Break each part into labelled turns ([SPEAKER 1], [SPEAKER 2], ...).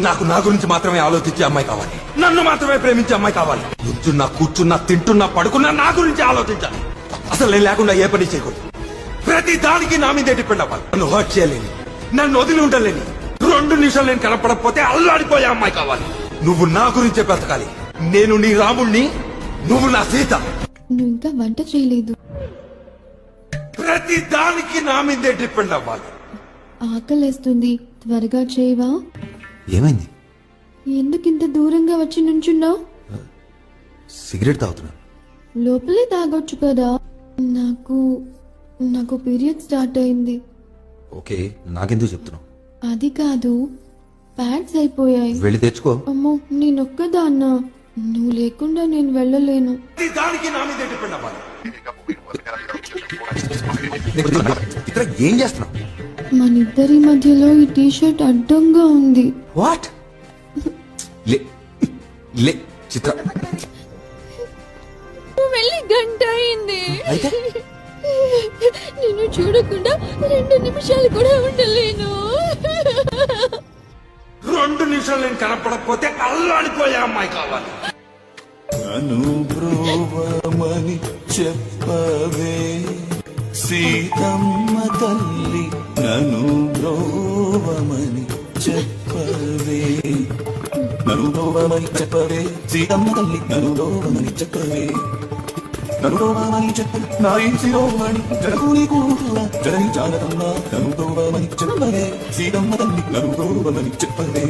[SPEAKER 1] నాకు నా గురించి మాత్రమే ఆలోచించే అమ్మాయి కావాలి, నన్ను మాత్రమే ప్రేమించే అమ్మాయి కావాలి. నుంచున్నా కూర్చున్నా తింటున్నా పడుకున్నా నా గురించి ఆలోచించాలి. అసలు నేను లేకుండా ఏ పని చేయకూడదు. ప్రతి దానికి నా మీదే డిపెండ్ అవ్వాలి. నన్ను హర్ట్ చేయలేని, నన్ను వదిలి ఉండలేని, 2 నిమిషాలు నేను కనపడకపోతే అల్లాడిపోయే అమ్మాయి కావాలి. నువ్వు నా గురించే బ్రతకాలి. నేను నీ రాముణ్ణి, నువ్వు నా సీత.
[SPEAKER 2] నువ్వు ఇంకా వంట చేయలేదు.
[SPEAKER 1] ప్రతి దానికి నా మీదే డిపెండ్ అవ్వాలి.
[SPEAKER 2] ఆకలేస్తుంది, త్వరగా చేయవా?
[SPEAKER 3] ఏమైంది?
[SPEAKER 2] ఎందుకింత దూరంగా వచ్చి నుంచున్నావు?
[SPEAKER 3] సిగరెట్ తాగుతున్నాను.
[SPEAKER 2] లోపలే తాగొచ్చు కదా. నాకు పీరియడ్ స్టార్ట్ అయింది.
[SPEAKER 3] ఓకే, నాకెందుకు చెప్తున్నావు?
[SPEAKER 2] అది కాదు, ప్యాడ్స్ అయిపోయాయి.
[SPEAKER 3] వెళ్ళి తెచ్చుకో.
[SPEAKER 2] అమ్మో, నేనొక్కదాన్నా, నువ్వు లేకుండా నేను వెళ్ళలేను.
[SPEAKER 1] ప్రతి దానికి నా మీదే డిపెండ్ అవ్వాలి.
[SPEAKER 3] ఇక్కడ ఏం చేస్తున్నావు?
[SPEAKER 2] మనిద్దరి మధ్యలో ఈ టీషర్ట్ అడ్డంగా ఉంది.
[SPEAKER 3] వాట్? లే లే చిత్ర,
[SPEAKER 2] వెళ్ళి గంట అయింది.
[SPEAKER 3] అయితే
[SPEAKER 2] నిన్ను చూడకుండా 2 నిమిషాలు కూడా ఉండలేను.
[SPEAKER 1] 2 నిమిషాలు నేను కనపడకపోతే అల్లాడిపోయే అమ్మాయి కావాలి.
[SPEAKER 4] అనుబ్రోవమని చెప్పవే సీతమ్మ తల్లి, అనుబ్రోవమని చెప్పవే, ననుబ్రోవమని చెప్పవే సీతమ్మ తల్లి, ననుబ్రోవమని చెప్పవే, ననుబ్రోవమని చెప్పు నాయి శిరోమణి జనకుని కూతుర జనని జానకమ్మ, ననుబ్రోవమని చెప్పవే సీతమ్మ తల్లి, ననుబ్రోవమని చెప్పవే.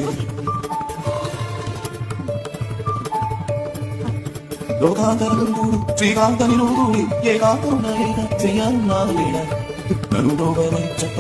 [SPEAKER 4] లోకాంతరూడు శ్రీకాంతని నూరుడి ఏకాంతరుణ ఏక చెయ్యాలన్నా లేడ, ననుబ్రోవమని చెప్ప